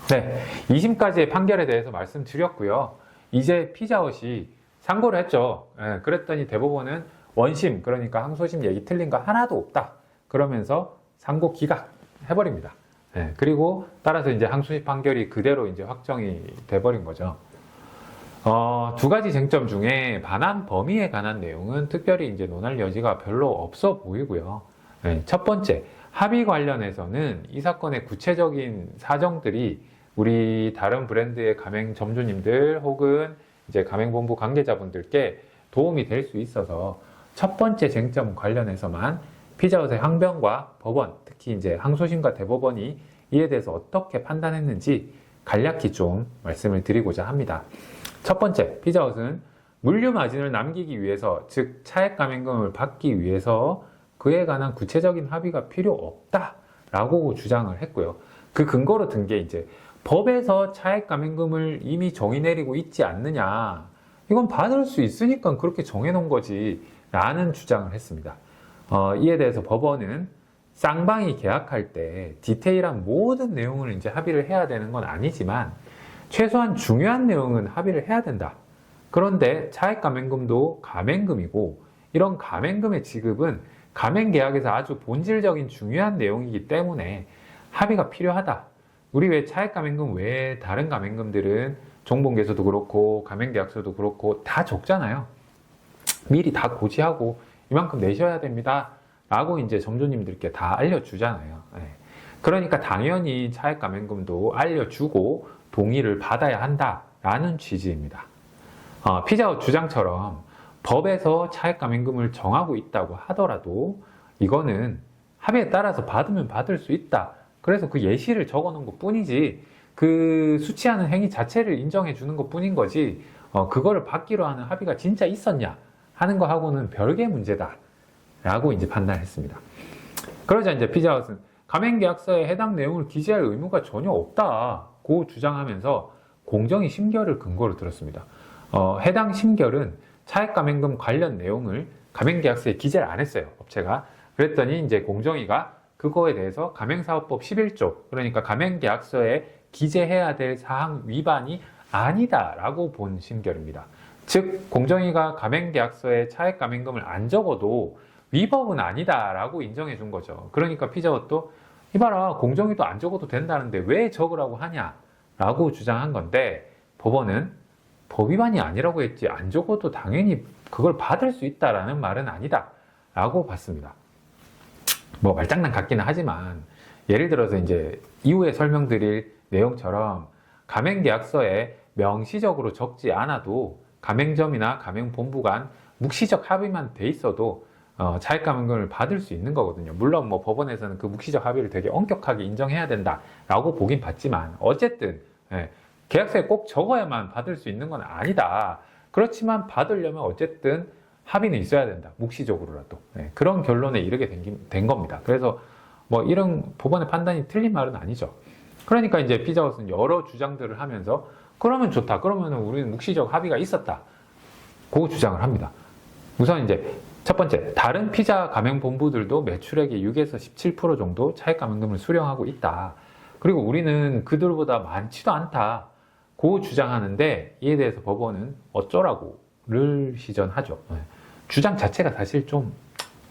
네, 2심까지의 판결에 대해서 말씀드렸고요. 이제 피자헛이 상고를 했죠. 그랬더니 대법원은 원심, 그러니까 항소심 얘기 틀린 거 하나도 없다. 그러면서 상고 기각해버립니다. 그리고 따라서 이제 항소심 판결이 그대로 이제 확정이 돼버린 거죠. 두 가지 쟁점 중에 반환 범위에 관한 내용은 특별히 이제 논할 여지가 별로 없어 보이고요. 첫 번째, 합의 관련해서는 이 사건의 구체적인 사정들이 우리 다른 브랜드의 가맹점주님들 혹은 이제 가맹본부 관계자분들께 도움이 될 수 있어서 첫 번째 쟁점 관련해서만 피자헛의 항변과 법원, 특히 이제 항소심과 대법원이 이에 대해서 어떻게 판단했는지 간략히 좀 말씀을 드리고자 합니다. 첫 번째, 피자헛은 물류 마진을 남기기 위해서, 즉 차액 가맹금을 받기 위해서 그에 관한 구체적인 합의가 필요 없다라고 주장을 했고요. 그 근거로 든 게 이제 법에서 차액 가맹금을 이미 정의 내리고 있지 않느냐, 이건 받을 수 있으니까 그렇게 정해놓은 거지 라는 주장을 했습니다. 이에 대해서 법원은 쌍방이 계약할 때 디테일한 모든 내용을 이제 합의를 해야 되는 건 아니지만 최소한 중요한 내용은 합의를 해야 된다. 그런데 차액 가맹금도 가맹금이고 이런 가맹금의 지급은 가맹계약에서 아주 본질적인 중요한 내용이기 때문에 합의가 필요하다. 우리 왜 차액 가맹금 외에 다른 가맹금들은 종본계서도 그렇고 가맹계약서도 그렇고 다 적잖아요. 미리 다 고지하고 이만큼 내셔야 됩니다 라고 이제 점주님들께 다 알려주잖아요. 그러니까 당연히 차액 가맹금도 알려주고 동의를 받아야 한다라는 취지입니다. 피자헛 주장처럼 법에서 차액 가맹금을 정하고 있다고 하더라도 이거는 합의에 따라서 받으면 받을 수 있다. 그래서 그 예시를 적어 놓은 것 뿐이지 그 수치하는 행위 자체를 인정해 주는 것 뿐인 거지 그거를 받기로 하는 합의가 진짜 있었냐 하는 거하고는 별개의 문제다 라고 이제 판단했습니다. 그러자 이제 피자헛은 가맹계약서에 해당 내용을 기재할 의무가 전혀 없다고 주장하면서 공정위 심결을 근거로 들었습니다. 해당 심결은 차액 가맹금 관련 내용을 가맹계약서에 기재를 안 했어요, 업체가. 그랬더니 이제 공정위가 그거에 대해서 가맹사업법 11조, 그러니까 가맹계약서에 기재해야 될 사항 위반이 아니다라고 본 심결입니다. 즉 공정위가 가맹계약서에 차액 가맹금을 안 적어도 위법은 아니다라고 인정해 준 거죠. 그러니까 피자헛도 이봐라, 공정위도 안 적어도 된다는데 왜 적으라고 하냐라고 주장한 건데 법원은 법 위반이 아니라고 했지 안 적어도 당연히 그걸 받을 수 있다라는 말은 아니다라고 봤습니다. 뭐 말장난 같기는 하지만 예를 들어서 이제 이후에 설명드릴 내용처럼 가맹계약서에 명시적으로 적지 않아도 가맹점이나 가맹본부 간 묵시적 합의만 돼 있어도 차액 가맹금을 받을 수 있는 거거든요. 물론 뭐 법원에서는 그 묵시적 합의를 되게 엄격하게 인정해야 된다라고 보긴 봤지만 어쨌든 계약서에 꼭 적어야만 받을 수 있는 건 아니다. 그렇지만 받으려면 어쨌든 합의는 있어야 된다. 묵시적으로라도. 그런 결론에 이르게 된 겁니다. 그래서 뭐 이런 법원의 판단이 틀린 말은 아니죠. 그러니까 이제 피자헛은 여러 주장들을 하면서 그러면 좋다. 그러면 우리는 묵시적 합의가 있었다. 그 주장을 합니다. 우선 이제 첫 번째, 다른 피자 가맹본부들도 매출액의 6에서 17% 정도 차액 가맹금을 수령하고 있다. 그리고 우리는 그들보다 많지도 않다. 고 주장하는데 이에 대해서 법원은 어쩌라고를 시전하죠. 주장 자체가 사실 좀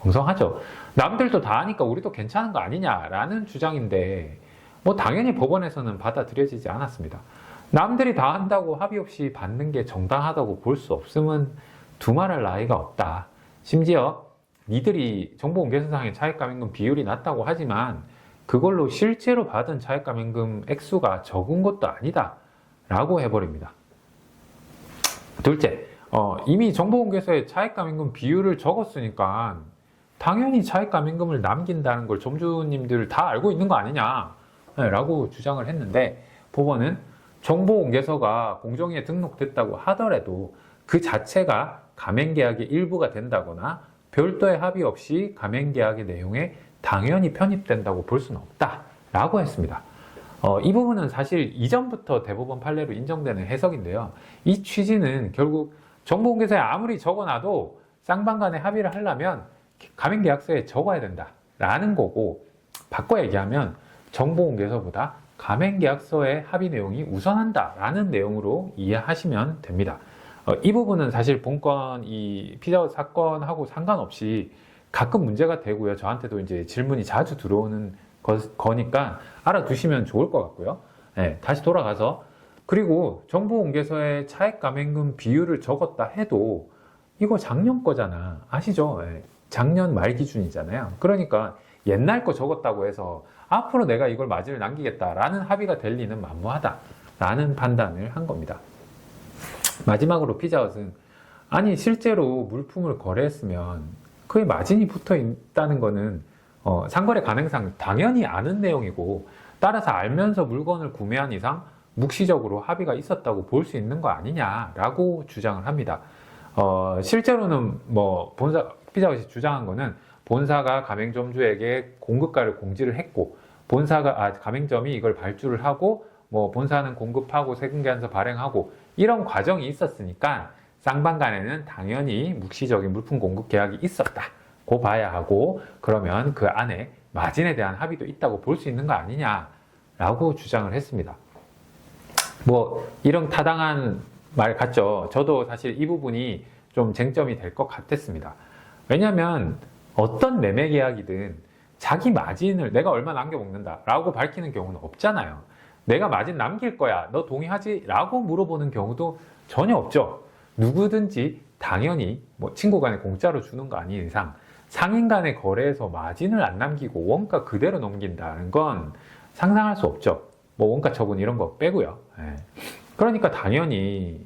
엉성하죠. 남들도 다 하니까 우리도 괜찮은 거 아니냐라는 주장인데 뭐 당연히 법원에서는 받아들여지지 않았습니다. 남들이 다 한다고 합의 없이 받는 게 정당하다고 볼 수 없음은 두말할 나위가 없다. 심지어 니들이 정보공개서상의 차액가맹금 비율이 낮다고 하지만 그걸로 실제로 받은 차액가맹금 액수가 적은 것도 아니다 라고 해버립니다. 둘째, 이미 정보공개서에 차액가맹금 비율을 적었으니까 당연히 차액가맹금을 남긴다는 걸 점주님들 다 알고 있는 거 아니냐 라고 주장을 했는데 법원은 정보공개서가 공정위에 등록됐다고 하더라도 그 자체가 가맹계약의 일부가 된다거나 별도의 합의 없이 가맹계약의 내용에 당연히 편입된다고 볼 수는 없다라고 했습니다. 이 부분은 사실 이전부터 대법원 판례로 인정되는 해석인데요. 이 취지는 결국 정보공개서에 아무리 적어놔도 쌍방 간에 합의를 하려면 가맹계약서에 적어야 된다라는 거고, 바꿔 얘기하면 정보공개서보다 가맹계약서의 합의 내용이 우선한다라는 내용으로 이해하시면 됩니다. 이 부분은 사실 본건 이 피자헛 사건하고 상관없이 가끔 문제가 되고요. 저한테도 이제 질문이 자주 들어오는 거니까 알아두시면 좋을 것 같고요. 네, 다시 돌아가서 그리고 정보공개서에 차액 가맹금 비율을 적었다 해도 이거 작년 거잖아. 아시죠? 네, 작년 말 기준이잖아요. 그러니까 옛날 거 적었다고 해서 앞으로 내가 이걸 마진을 남기겠다라는 합의가 될 리는 만무하다라는 판단을 한 겁니다. 마지막으로 피자헛은 아니 실제로 물품을 거래했으면 그에 마진이 붙어 있다는 거는 상거래 간행상 당연히 아는 내용이고 따라서 알면서 물건을 구매한 이상 묵시적으로 합의가 있었다고 볼 수 있는 거 아니냐라고 주장을 합니다. 실제로는 뭐 피자헛이 주장한 거는 본사가 가맹점주에게 공급가를 공지를 했고 가맹점이 이걸 발주를 하고 뭐 본사는 공급하고 세금계산서 발행하고 이런 과정이 있었으니까 쌍방 간에는 당연히 묵시적인 물품 공급 계약이 있었다고 봐야 하고 그러면 그 안에 마진에 대한 합의도 있다고 볼 수 있는 거 아니냐라고 주장을 했습니다. 뭐 이런 타당한 말 같죠. 저도 사실 이 부분이 좀 쟁점이 될 것 같았습니다. 왜냐하면 어떤 매매 계약이든 자기 마진을 내가 얼마 남겨먹는다 라고 밝히는 경우는 없잖아요. 내가 마진 남길 거야 너 동의하지? 라고 물어보는 경우도 전혀 없죠. 누구든지 당연히 뭐 친구 간에 공짜로 주는 거 아닌 이상 상인 간의 거래에서 마진을 안 남기고 원가 그대로 넘긴다는 건 상상할 수 없죠. 뭐 원가 처분 이런 거 빼고요. 그러니까 당연히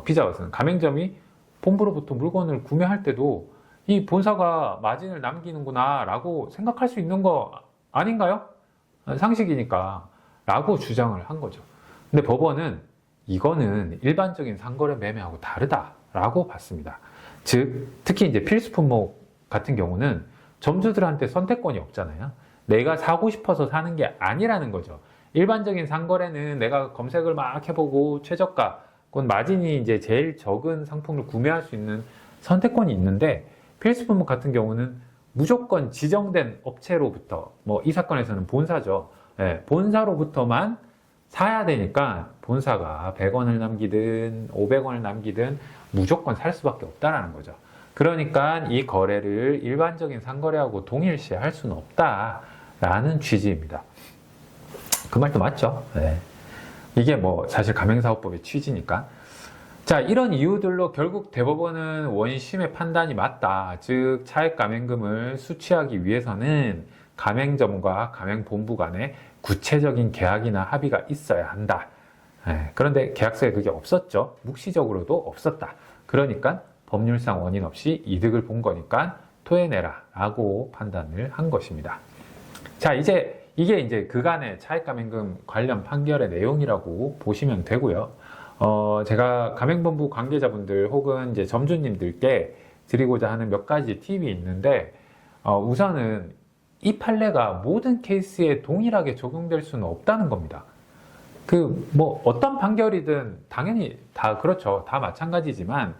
피자헛은 가맹점이 본부로부터 물건을 구매할 때도 이 본사가 마진을 남기는구나 라고 생각할 수 있는 거 아닌가요? 상식이니까 라고 주장을 한 거죠. 근데 법원은 이거는 일반적인 상거래 매매하고 다르다라고 봤습니다. 즉 특히 이제 필수 품목 같은 경우는 점주들한테 선택권이 없잖아요. 내가 사고 싶어서 사는 게 아니라는 거죠. 일반적인 상거래는 내가 검색을 막 해보고 최저가, 그건 마진이 이제 제일 적은 상품을 구매할 수 있는 선택권이 있는데 필수 품목 같은 경우는 무조건 지정된 업체로부터 뭐 이 사건에서는 본사죠. 본사로부터만 사야 되니까 본사가 100원을 남기든 500원을 남기든 무조건 살 수밖에 없다라는 거죠. 그러니까 이 거래를 일반적인 상거래하고 동일시에 할 수는 없다라는 취지입니다. 그 말도 맞죠. 이게 뭐 사실 가맹사업법의 취지니까. 자, 이런 이유들로 결국 대법원은 원심의 판단이 맞다. 즉 차액 가맹금을 수취하기 위해서는 가맹점과 가맹본부 간에 구체적인 계약이나 합의가 있어야 한다. 그런데 계약서에 그게 없었죠. 묵시적으로도 없었다. 그러니까 법률상 원인 없이 이득을 본 거니까 토해내라 라고 판단을 한 것입니다. 자, 이게 이제 그간의 차액가맹금 관련 판결의 내용이라고 보시면 되고요. 제가 가맹본부 관계자분들 혹은 이제 점주님들께 드리고자 하는 몇 가지 팁이 있는데, 우선은 이 판례가 모든 케이스에 동일하게 적용될 수는 없다는 겁니다. 뭐 어떤 판결이든 당연히 다 그렇죠. 다 마찬가지지만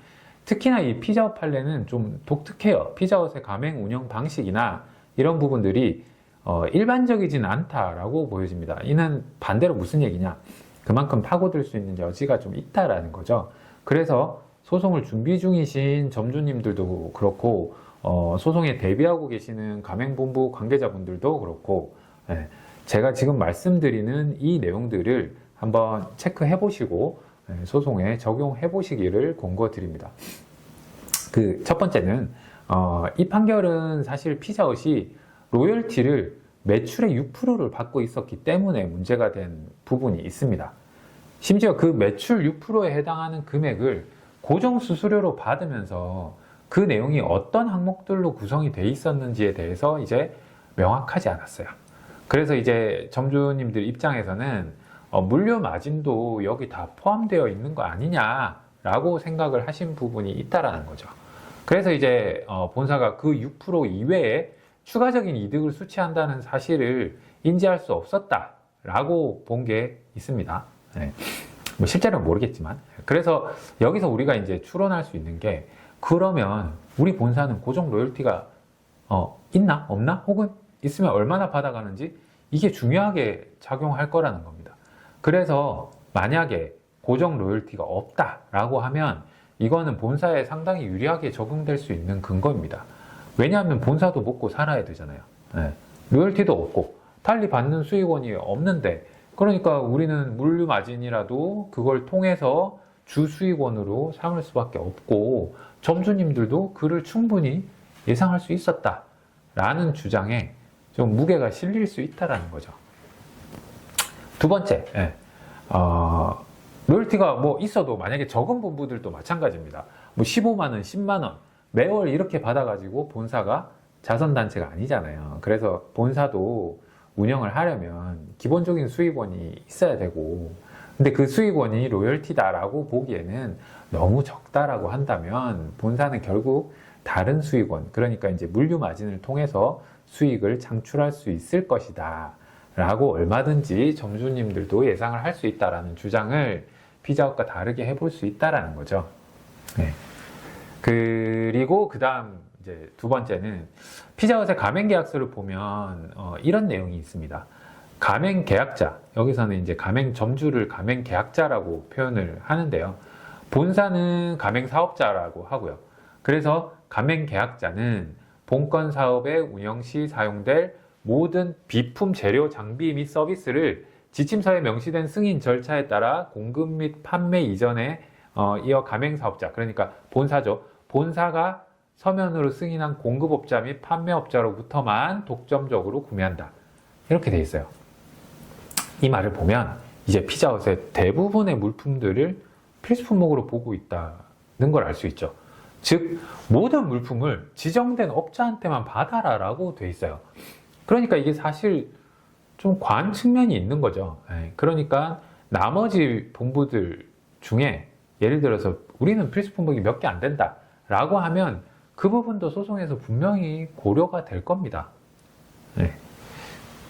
특히나 이 피자헛 판례는 좀 독특해요. 피자헛의 가맹 운영 방식이나 이런 부분들이 일반적이진 않다라고 보여집니다. 이는 반대로 무슨 얘기냐? 그만큼 파고들 수 있는 여지가 좀 있다라는 거죠. 그래서 소송을 준비 중이신 점주님들도 그렇고 소송에 대비하고 계시는 가맹본부 관계자분들도 그렇고 제가 지금 말씀드리는 이 내용들을 한번 체크해 보시고 소송에 적용해 보시기를 권고드립니다. 첫 번째는 이 판결은 사실 피자헛이 로열티를 매출의 6%를 받고 있었기 때문에 문제가 된 부분이 있습니다. 심지어 그 매출 6%에 해당하는 금액을 고정수수료로 받으면서 그 내용이 어떤 항목들로 구성이 돼 있었는지에 대해서 이제 명확하지 않았어요. 그래서 이제 점주님들 입장에서는 물류 마진도 여기 다 포함되어 있는 거 아니냐라고 생각을 하신 부분이 있다라는 거죠. 그래서 이제 본사가 그 6% 이외에 추가적인 이득을 수취한다는 사실을 인지할 수 없었다라고 본 게 있습니다. 뭐 실제로는 모르겠지만. 그래서 여기서 우리가 이제 추론할 수 있는 게, 그러면 우리 본사는 고정 로열티가 있나? 없나? 혹은 있으면 얼마나 받아가는지 이게 중요하게 작용할 거라는 겁니다. 그래서 만약에 고정 로열티가 없다라고 하면 이거는 본사에 상당히 유리하게 적용될 수 있는 근거입니다. 왜냐하면 본사도 먹고 살아야 되잖아요. 네. 로열티도 없고 달리 받는 수익원이 없는데, 그러니까 우리는 물류 마진이라도 그걸 통해서 주 수익원으로 삼을 수밖에 없고, 점주님들도 그를 충분히 예상할 수 있었다라는 주장에 좀 무게가 실릴 수 있다라는 거죠. 두 번째, 로열티가 뭐 있어도 만약에 적은 본부들도 마찬가지입니다. 뭐 15만 원, 10만 원 매월 이렇게 받아가지고 본사가 자선단체가 아니잖아요. 그래서 본사도 운영을 하려면 기본적인 수익원이 있어야 되고, 근데 그 수익원이 로열티다라고 보기에는 너무 적다라고 한다면 본사는 결국 다른 수익원, 그러니까 이제 물류 마진을 통해서 수익을 창출할 수 있을 것이다 라고 얼마든지 점주님들도 예상을 할 수 있다라는 주장을 피자헛과 다르게 해볼 수 있다라는 거죠. 네. 그리고 그 다음 이제 두 번째는 피자헛의 가맹계약서를 보면 이런 내용이 있습니다. 가맹계약자, 여기서는 이제 가맹점주를 가맹계약자라고 표현을 하는데요. 본사는 가맹사업자라고 하고요. 그래서 가맹계약자는 본건 사업의 운영 시 사용될 모든 비품, 재료, 장비 및 서비스를 지침서에 명시된 승인 절차에 따라 공급 및 판매 이전에 이어 가맹사업자, 그러니까 본사죠. 본사가 서면으로 승인한 공급업자 및 판매업자로부터만 독점적으로 구매한다. 이렇게 돼 있어요. 이 말을 보면 이제 피자헛의 대부분의 물품들을 필수 품목으로 보고 있다는 걸 알 수 있죠. 즉 모든 물품을 지정된 업자한테만 받아라라고 돼 있어요. 그러니까 이게 사실 좀 과한 측면이 있는 거죠. 그러니까 나머지 본부들 중에 예를 들어서 우리는 필수 품목이 몇 개 안 된다 라고 하면 그 부분도 소송에서 분명히 고려가 될 겁니다.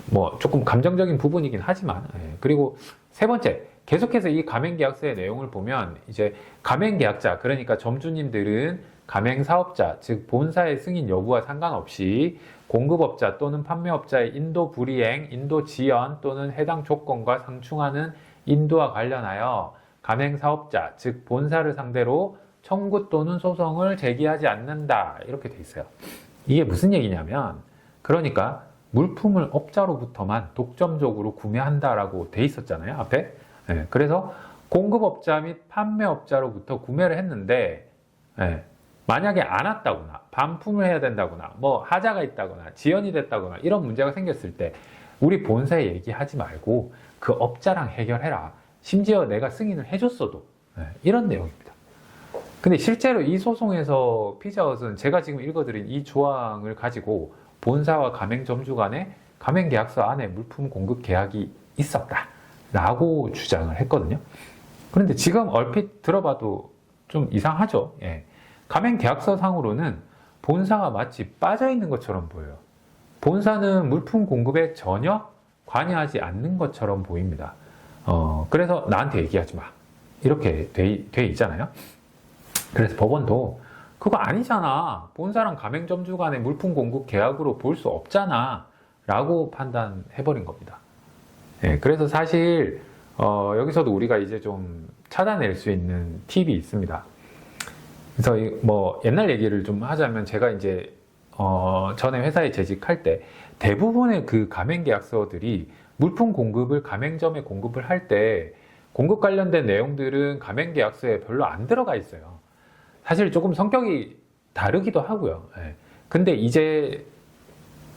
뭐 조금 감정적인 부분이긴 하지만. 그리고 세 번째, 계속해서 이 가맹계약서의 내용을 보면 이제 가맹계약자, 그러니까 점주님들은 가맹사업자, 즉 본사의 승인 여부와 상관없이 공급업자 또는 판매업자의 인도 불이행, 인도 지연 또는 해당 조건과 상충하는 인도와 관련하여 가맹사업자, 즉 본사를 상대로 청구 또는 소송을 제기하지 않는다. 이렇게 돼 있어요. 이게 무슨 얘기냐면, 그러니까 물품을 업자로부터만 독점적으로 구매한다라고 돼 있었잖아요, 앞에. 그래서 공급업자 및 판매업자로부터 구매를 했는데, 만약에 안 왔다거나 반품을 해야 된다거나 뭐 하자가 있다거나 지연이 됐다거나 이런 문제가 생겼을 때 우리 본사에 얘기하지 말고 그 업자랑 해결해라. 심지어 내가 승인을 해줬어도. 이런 내용입니다. 근데 실제로 이 소송에서 피자헛은 제가 지금 읽어드린 이 조항을 가지고 본사와 가맹점주 간에 가맹계약서 안에 물품 공급 계약이 있었다 라고 주장을 했거든요. 그런데 지금 얼핏 들어봐도 좀 이상하죠. 가맹계약서 상으로는 본사가 마치 빠져있는 것처럼 보여요. 본사는 물품 공급에 전혀 관여하지 않는 것처럼 보입니다. 그래서 나한테 얘기하지 마. 이렇게 돼 있잖아요. 그래서 법원도 그거 아니잖아. 본사랑 가맹점주 간의 물품 공급 계약으로 볼 수 없잖아. 라고 판단해버린 겁니다. 그래서 사실 여기서도 우리가 이제 좀 찾아낼 수 있는 팁이 있습니다. 그래서 뭐 옛날 얘기를 좀 하자면 제가 이제 전에 회사에 재직할 때 대부분의 그 가맹계약서들이 물품 공급을 가맹점에 공급을 할 때 공급 관련된 내용들은 가맹계약서에 별로 안 들어가 있어요. 사실 조금 성격이 다르기도 하고요. 근데 이제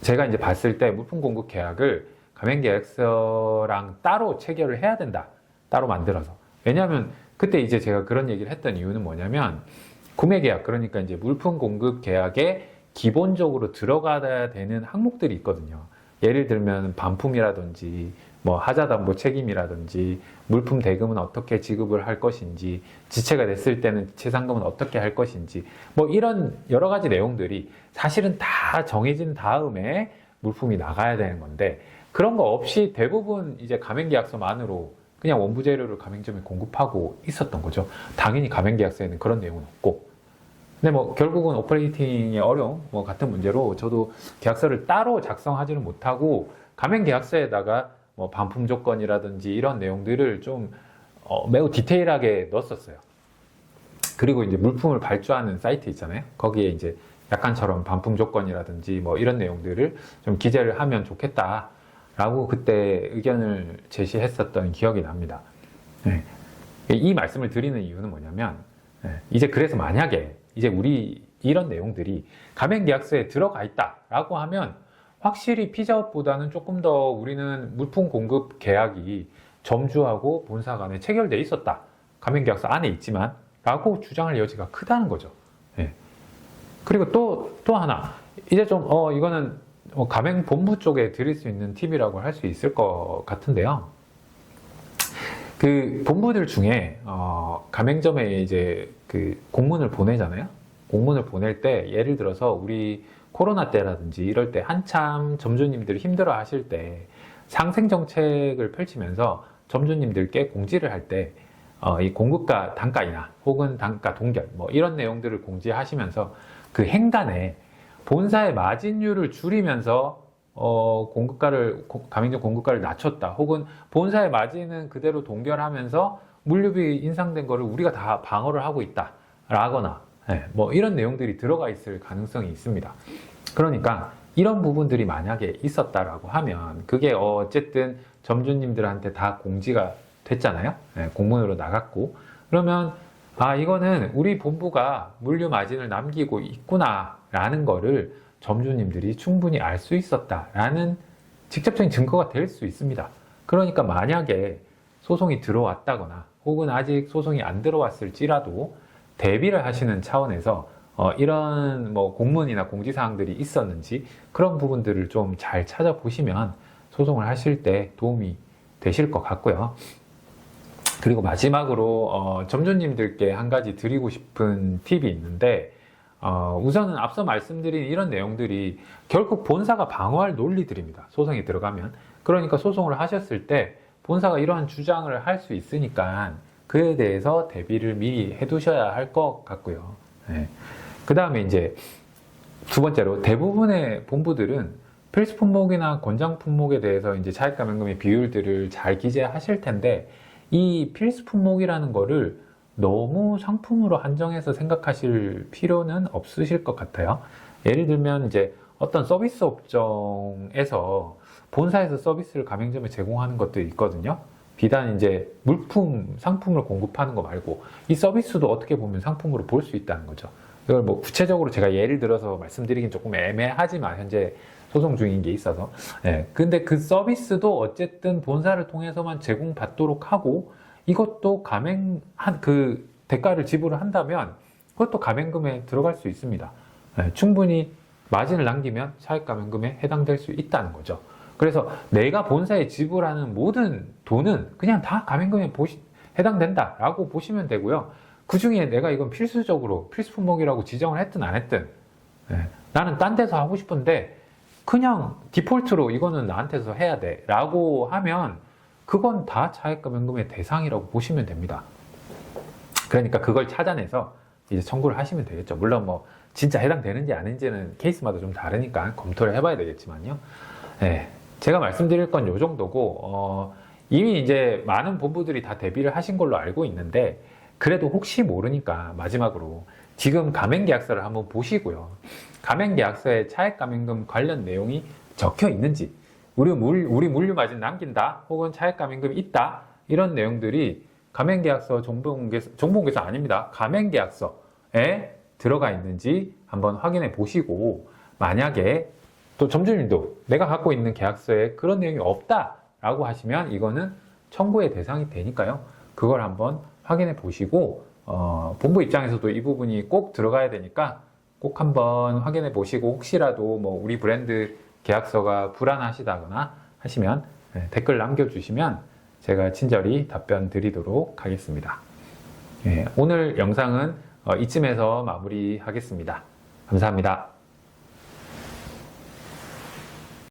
제가 이제 봤을 때 물품 공급 계약을 가맹계약서랑 따로 체결을 해야 된다. 따로 만들어서. 왜냐하면 그때 이제 제가 그런 얘기를 했던 이유는 뭐냐면 구매계약, 그러니까 이제 물품 공급 계약에 기본적으로 들어가야 되는 항목들이 있거든요. 예를 들면 반품이라든지 뭐 하자담보 책임이라든지 물품 대금은 어떻게 지급을 할 것인지, 지체가 됐을 때는 지체 상금은 어떻게 할 것인지, 뭐 이런 여러 가지 내용들이 사실은 다 정해진 다음에 물품이 나가야 되는 건데, 그런 거 없이 대부분 이제 가맹계약서만으로 그냥 원부 재료를 가맹점에 공급하고 있었던 거죠. 당연히 가맹계약서에는 그런 내용은 없고. 근데 뭐 결국은 오퍼레이팅의 어려움 뭐 같은 문제로 저도 계약서를 따로 작성하지는 못하고 가맹계약서에다가 뭐 반품 조건이라든지 이런 내용들을 좀 매우 디테일하게 넣었었어요. 그리고 이제 물품을 발주하는 사이트 있잖아요. 거기에 이제 약관처럼 반품 조건이라든지 뭐 이런 내용들을 좀 기재를 하면 좋겠다라고 그때 의견을 제시했었던 기억이 납니다. 네. 이 말씀을 드리는 이유는 뭐냐면, 이제 그래서 만약에 이제 우리 이런 내용들이 가맹계약서에 들어가 있다라고 하면 확실히 피자헛보다는 조금 더 우리는 물품 공급 계약이 점주하고 본사 간에 체결돼 있었다. 가맹계약서 안에 있지만 라고 주장할 여지가 크다는 거죠. 예. 그리고 또 하나, 이제 좀 이거는 가맹본부 쪽에 드릴 수 있는 팁이라고 할 수 있을 것 같은데요. 그 본부들 중에 가맹점에 이제 그 공문을 보내잖아요. 공문을 보낼 때 예를 들어서 우리 코로나 때라든지 이럴 때 한참 점주님들이 힘들어 하실 때 상생 정책을 펼치면서 점주님들께 공지를 할 때 이 공급가 단가이나 혹은 단가 동결 뭐 이런 내용들을 공지하시면서 그 행간에 본사의 마진율을 줄이면서 가맹점 공급가를 낮췄다. 혹은 본사의 마진은 그대로 동결하면서 물류비 인상된 거를 우리가 다 방어를 하고 있다. 라거나, 뭐 이런 내용들이 들어가 있을 가능성이 있습니다. 그러니까 이런 부분들이 만약에 있었다라고 하면 그게 어쨌든 점주님들한테 다 공지가 됐잖아요. 공문으로 나갔고. 그러면 이거는 우리 본부가 물류 마진을 남기고 있구나라는 거를 점주님들이 충분히 알 수 있었다라는 직접적인 증거가 될 수 있습니다. 그러니까 만약에 소송이 들어왔다거나 혹은 아직 소송이 안 들어왔을지라도 대비를 하시는 차원에서 이런 뭐 공문이나 공지사항들이 있었는지 그런 부분들을 좀 잘 찾아보시면 소송을 하실 때 도움이 되실 것 같고요. 그리고 마지막으로 점주님들께 한 가지 드리고 싶은 팁이 있는데 우선은 앞서 말씀드린 이런 내용들이 결국 본사가 방어할 논리들입니다. 소송이 들어가면. 그러니까 소송을 하셨을 때 본사가 이러한 주장을 할 수 있으니까 그에 대해서 대비를 미리 해두셔야 할 것 같고요. 그 다음에 이제 두 번째로 대부분의 본부들은 필수 품목이나 권장 품목에 대해서 이제 차액가맹금의 비율들을 잘 기재하실 텐데 이 필수 품목이라는 거를 너무 상품으로 한정해서 생각하실 필요는 없으실 것 같아요. 예를 들면 이제 어떤 서비스 업종에서 본사에서 서비스를 가맹점에 제공하는 것들이 있거든요. 비단 이제 물품, 상품을 공급하는 거 말고 이 서비스도 어떻게 보면 상품으로 볼 수 있다는 거죠. 이걸 뭐 구체적으로 제가 예를 들어서 말씀드리긴 조금 애매하지만 현재 소송 중인 게 있어서. 근데 그 서비스도 어쨌든 본사를 통해서만 제공받도록 하고 이것도 그 대가를 지불을 한다면 그것도 가맹금에 들어갈 수 있습니다. 충분히 마진을 남기면 차액가맹금에 해당될 수 있다는 거죠. 그래서 내가 본사에 지불하는 모든 돈은 그냥 다 가맹금에 해당된다라고 보시면 되고요. 그 중에 내가 이건 필수적으로 필수 품목이라고 지정을 했든 안 했든 나는 딴 데서 하고 싶은데 그냥 디폴트로 이거는 나한테서 해야 돼 라고 하면 그건 다 차액가맹금의 대상이라고 보시면 됩니다. 그러니까 그걸 찾아내서 이제 청구를 하시면 되겠죠. 물론 뭐 진짜 해당되는지 아닌지는 케이스마다 좀 다르니까 검토를 해봐야 되겠지만요. 제가 말씀드릴 건 요 정도고 이미 이제 많은 본부들이 다 대비를 하신 걸로 알고 있는데 그래도 혹시 모르니까 마지막으로 지금 가맹계약서를 한번 보시고요. 가맹계약서에 차액가맹금 관련 내용이 적혀 있는지 우리 물류 마진 남긴다 혹은 차액가맹금이 있다 이런 내용들이 가맹계약서 정보공개서 아닙니다. 가맹계약서에 들어가 있는지 한번 확인해 보시고 만약에 또 점주님도 내가 갖고 있는 계약서에 그런 내용이 없다라고 하시면 이거는 청구의 대상이 되니까요. 그걸 한번 확인해 보시고 본부 입장에서도 이 부분이 꼭 들어가야 되니까 꼭 한번 확인해 보시고 혹시라도 뭐 우리 브랜드 계약서가 불안하시다거나 하시면 댓글 남겨주시면 제가 친절히 답변 드리도록 하겠습니다. 오늘 영상은 이쯤에서 마무리하겠습니다. 감사합니다.